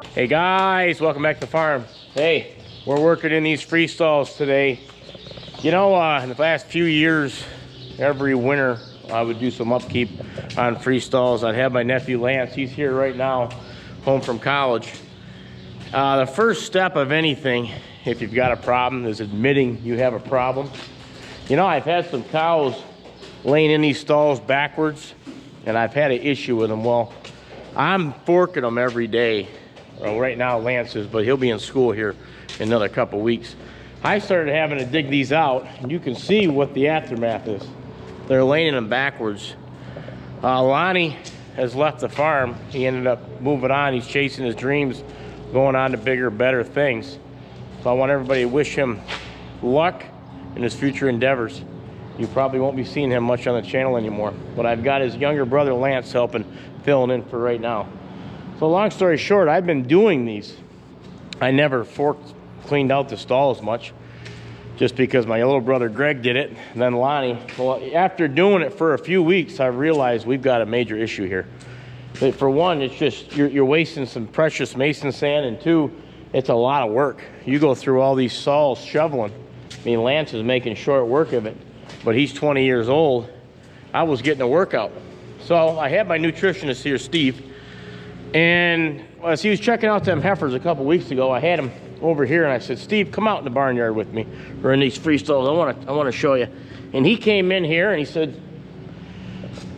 Hey guys, welcome back to the farm. Hey, we're working in these free stalls today. You know, in the last few years, every winter, I would do some upkeep on free stalls. I'd have my nephew Lance, he's here right now, home from college. The first step of anything, if you've got a problem, is admitting you have a problem. You know, I've had some cows laying in these stalls backwards, and I've had an issue with them. Well, I'm forking them every day. Well, right now Lance is, but he'll be in school here in another couple weeks. I started having to dig these out, and you can see what the aftermath is. They're laying them backwards. Lonnie has left the farm. He ended up moving on. He's chasing his dreams, going on to bigger, better things. So I want everybody to wish him luck in his future endeavors. You probably won't be seeing him much on the channel anymore, but I've got his younger brother Lance helping, filling in for right now. So long story short, I've been doing these. I never cleaned out the stalls much, just because my little brother Greg did it, and then Lonnie. Well, after doing it for a few weeks, I realized we've got a major issue here. But for one, it's just you're wasting some precious mason sand, and two, it's a lot of work. You go through all these stalls shoveling. I mean, Lance is making short work of it, but he's 20 years old. I was getting a workout. So I had my nutritionist here, Steve, and as he was checking out them heifers a couple weeks ago, I had him over here, and I said, Steve, come out in the barnyard with me, or in these free stalls. I want to show you. And he came in here and he said,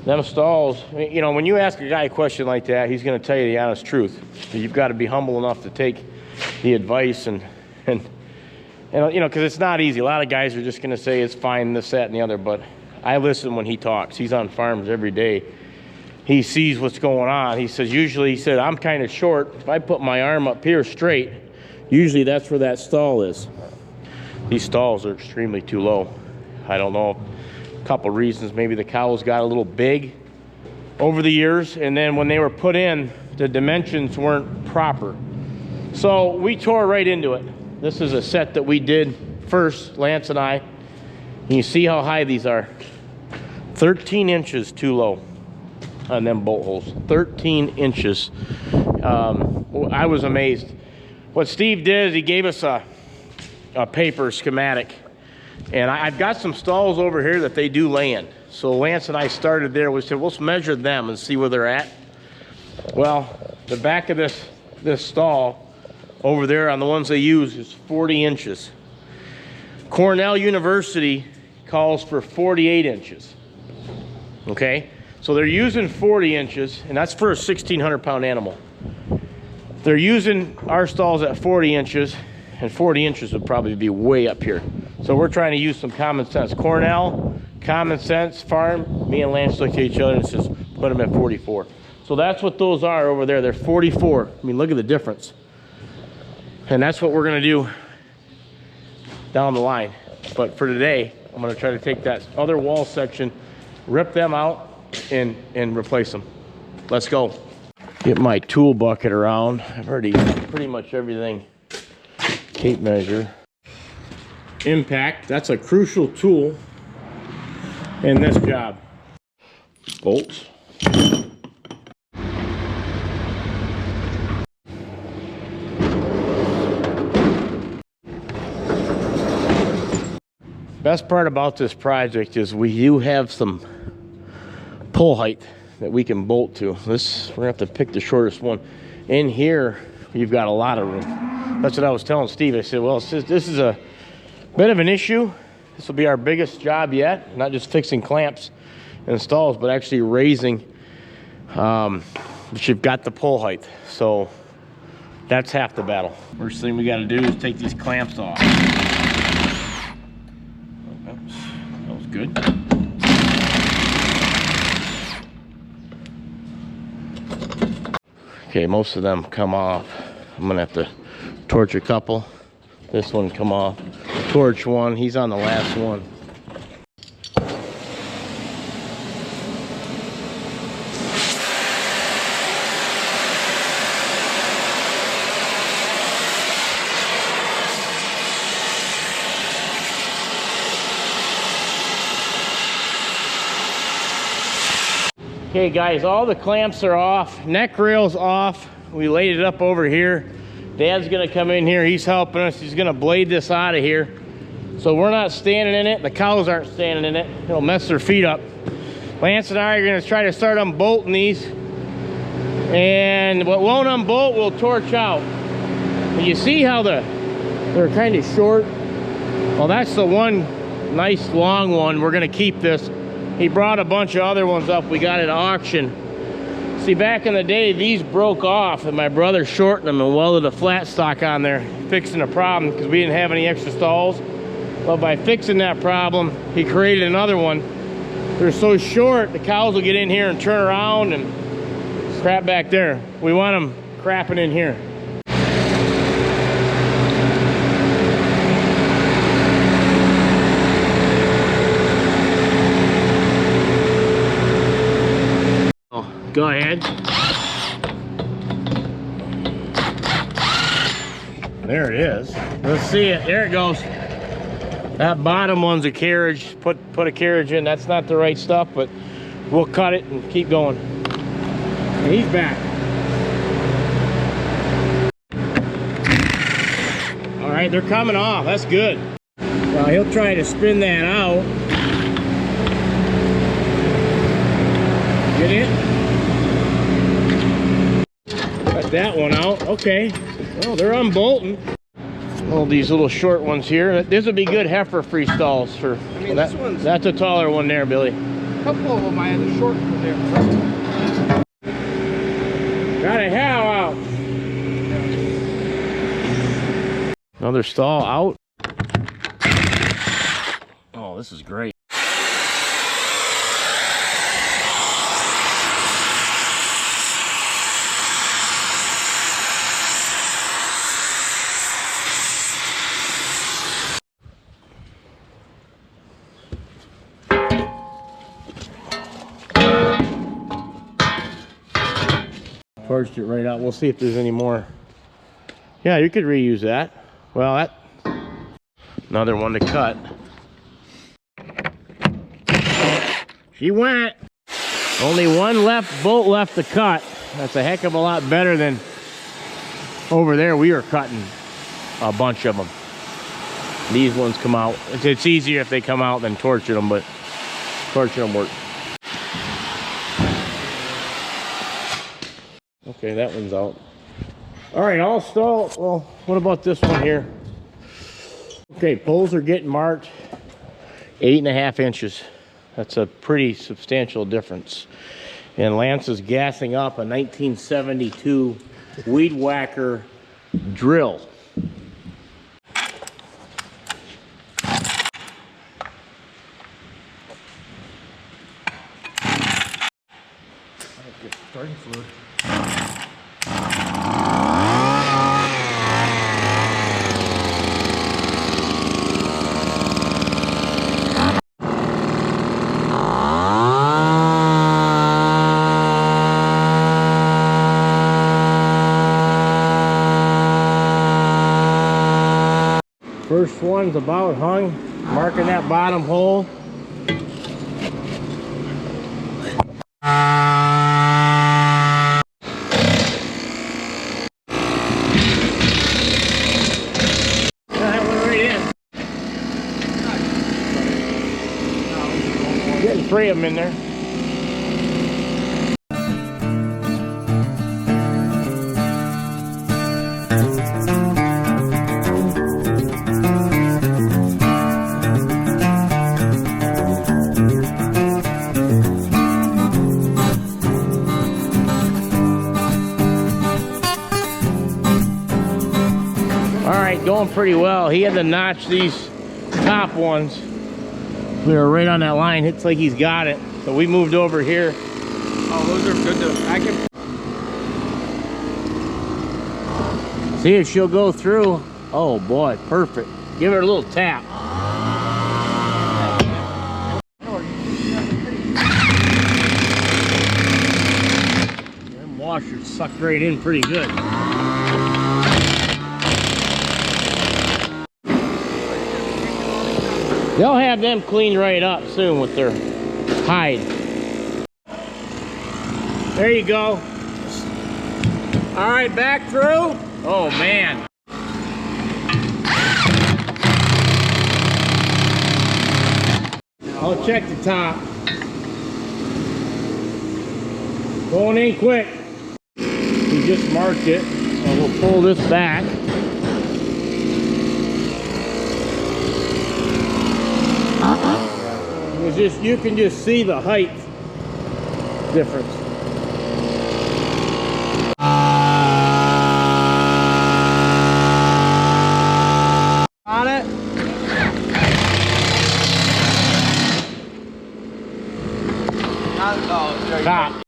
them stalls, you know, when you ask a guy a question like that, he's going to tell you the honest truth. So you've got to be humble enough to take the advice, and you know, because it's not easy. A lot of guys are just going to say it's fine, this, that, and the other, but I listen when he talks. He's on farms every day. He sees what's going on. He says, usually, he said, I'm kind of short. If I put my arm up here straight, usually that's where that stall is. These stalls are extremely too low. I don't know, a couple reasons. Maybe the cows got a little big over the years, and then when they were put in, the dimensions weren't proper. So we tore right into it. This is a set that we did first, Lance and I. And you see how high these are. 13 inches too low on them bolt holes. 13 inches. I was amazed. What Steve did is he gave us a paper schematic, and I've got some stalls over here that they do lay in. So Lance and I started there. We said, let's measure them and see where they're at. Well, the back of this stall over there on the ones they use is 40 inches. Cornell University calls for 48 inches. Okay? So they're using 40 inches, and that's for a 1,600-pound animal. They're using our stalls at 40 inches, and 40 inches would probably be way up here. So we're trying to use some common sense. Cornell, common sense, farm, me and Lance looked at each other and says, put them at 44. So that's what those are over there. They're 44. I mean, look at the difference. And that's what we're going to do down the line. But for today, I'm going to try to take that other wall section, rip them out, and replace them. Let's go. Get my tool bucket around. I've already pretty much everything. Tape measure. Impact, that's a crucial tool in this job. Bolts. Best part about this project is we do have some pull height that we can bolt to. We're gonna have to pick the shortest one. In here, you've got a lot of room. That's what I was telling Steve. I said, well, this is a bit of an issue. This will be our biggest job yet. Not just fixing clamps and stalls, but actually raising. But you've got the pull height. So that's half the battle. First thing we gotta do is take these clamps off. Oops, that was good. Okay, most of them come off. I'm gonna have to torch a couple. This one come off. Torch one, he's on the last one. Okay guys, all the clamps are off, neck rail's off. We laid it up over here. Dad's gonna come in here. He's helping us. He's gonna blade this out of here. So we're not standing in it. The cows aren't standing in it. It'll mess their feet up. Lance and I are gonna try to start unbolting these. And what won't unbolt will torch out. And you see how they're kind of short? Well, that's the one nice long one. We're gonna keep this. He brought a bunch of other ones up we got at auction. See, back in the day, these broke off and my brother shortened them and welded a flat stock on there, fixing a problem because we didn't have any extra stalls. But by fixing that problem, he created another one. They're so short, the cows will get in here and turn around and crap back there. We want them crapping in here. Go ahead. There it is. Let's see it. There it goes. That bottom one's a carriage. Put a carriage in. That's not the right stuff, but we'll cut it and keep going. And he's back. All right, they're coming off. That's good. Well, he'll try to spin that out. Get it? That one out. Okay. Well, they're unbolting. Well, these little short ones here. This would be good heifer freestalls for. I mean, this one's. That's a taller one there, Billy. A couple of them I had the short one there. Got a cow out. Another stall out. Oh, this is great. Torched it right out. We'll see if there's any more. Yeah, you could reuse that. Well, that another one to cut. She went. Only one bolt left to cut. That's a heck of a lot better than over there. We were cutting a bunch of them. These ones come out. It's easier if they come out than torching them, but torching them works. Okay, that one's out. All right, I'll stall. Well, what about this one here? Okay, poles are getting marked 8.5 inches. That's a pretty substantial difference. And Lance is gassing up a 1972 Weed Whacker drill. Starting fluid. First one's about hung, marking that bottom hole. That went right in. Getting 3 of them in there. Going pretty well. He had to notch these top ones. We were right on that line. It's like he's got it. So we moved over here. Oh, those are good to. I can see if she'll go through. Oh boy, perfect. Give her a little tap. Them washers sucked right in pretty good. They'll have them cleaned right up soon with their hide. There you go. All right, back through. Oh man. I'll check the top. Going in quick. We just marked it. And we'll pull this back. It's just, you can just see the height difference. On it. Top.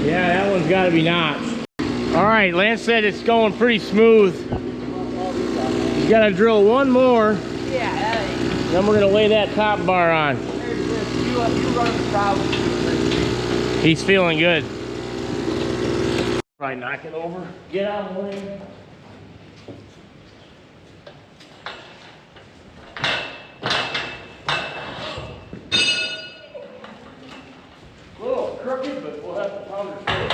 Yeah, that one's got to be notched. All right, Lance said it's going pretty smooth. You got to drill one more. Yeah. Then we're gonna lay that top bar on. He's feeling good. Probably knock it over. Get out of the way. A little crooked, but we'll have to pound it through.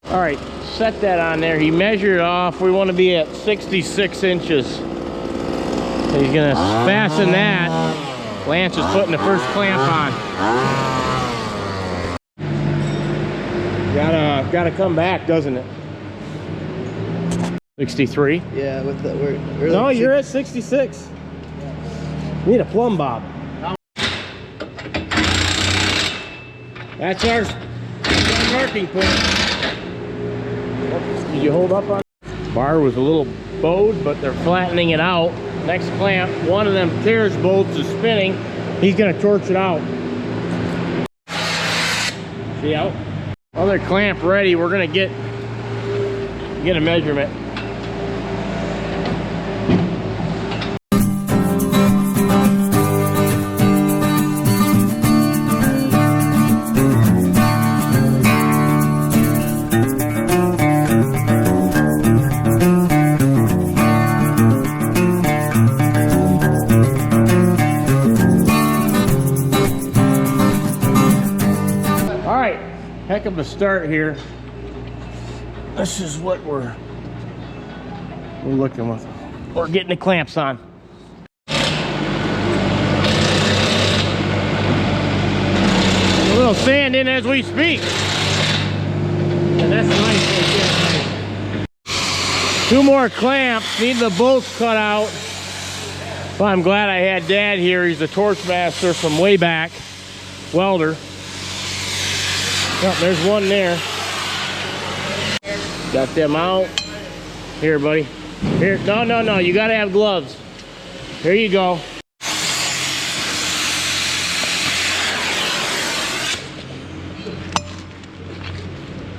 All right, set that on there. He measured off. We want to be at 66 inches. So he's gonna fasten that. Lance is putting the first clamp on. Gotta come back, doesn't it? 63. Yeah, with the we're No, like you're at 66. Need a plumb bob. That's our marking point. Did you hold up on it? Bar was a little bowed, but they're flattening it out. Next clamp, one of them tears bolts is spinning. He's gonna torch it out. See out? Other clamp ready. We're gonna get a measurement. Heck of a start here. This is what we're looking with. We're getting the clamps on. A little sand in as we speak. And that's nice right there. 2 more clamps. Need the bolts cut out. Well, I'm glad I had Dad here. He's a torch master from way back. Welder. Oh, there's one there. Got them out. Here, buddy. Here. No. You gotta have gloves. Here you go.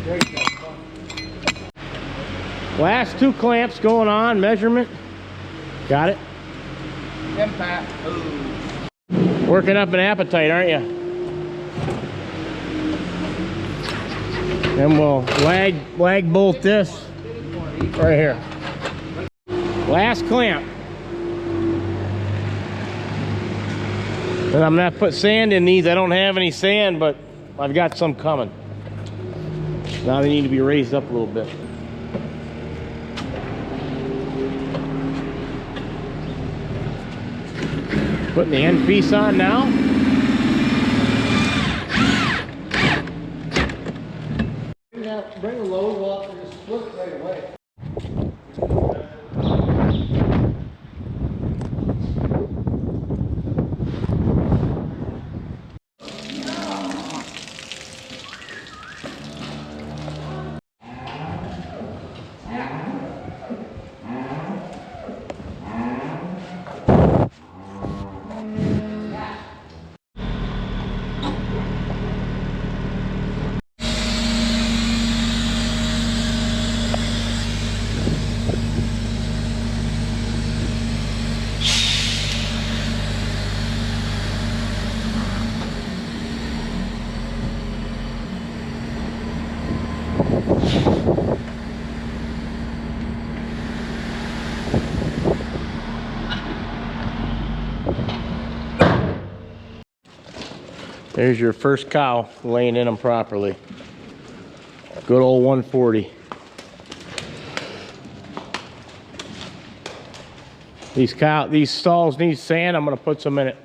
There you go. Last 2 clamps going on. Measurement. Got it? impact. Working up an appetite, aren't you? And we'll lag bolt this right here. Last clamp. And I'm gonna have to put sand in these. I don't have any sand, but I've got some coming. Now they need to be raised up a little bit. Putting the end piece on now. Bring the load up and just split right away. There's your first cow laying in them properly. Good old 140. These stalls need sand. I'm gonna put some in it.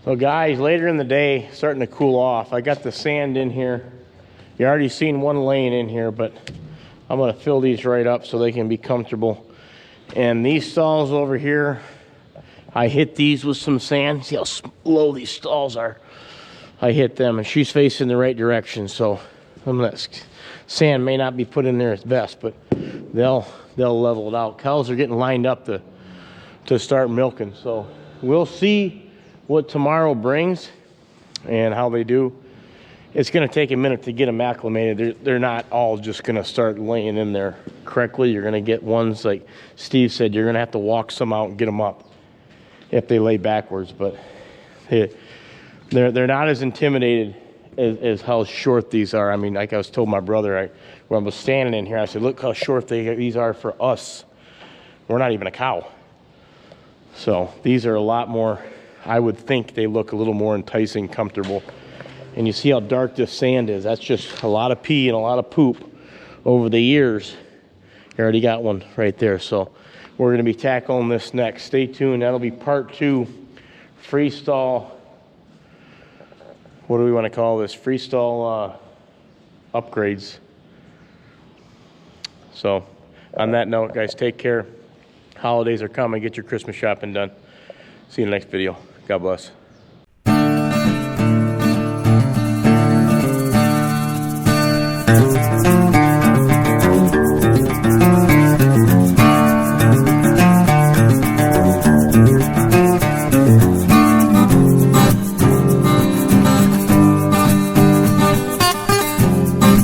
So guys, later in the day, starting to cool off. I got the sand in here. You already seen one laying in here, but I'm gonna fill these right up so they can be comfortable. And these stalls over here, I hit these with some sand. See how low these stalls are? I hit them, and she's facing the right direction, so sand may not be put in there as best, but they'll level it out. Cows are getting lined up to start milking, so we'll see what tomorrow brings and how they do. It's gonna take a minute to get them acclimated. They're not all just gonna start laying in there correctly. You're gonna get ones, like Steve said, you're gonna have to walk some out and get them up if they lay backwards, but they're not as intimidated as how short these are. I mean, like I was told my brother, when I was standing in here, I said, look how short these are for us. We're not even a cow. So these are a lot more, I would think they look a little more enticing, comfortable. And you see how dark this sand is. That's just a lot of pee and a lot of poop over the years. You already got one right there. So we're gonna be tackling this next. Stay tuned, that'll be part 2, freestall. What do we wanna call this? Freestall upgrades. So on that note, guys, take care. Holidays are coming, get your Christmas shopping done. See you in the next video. God bless.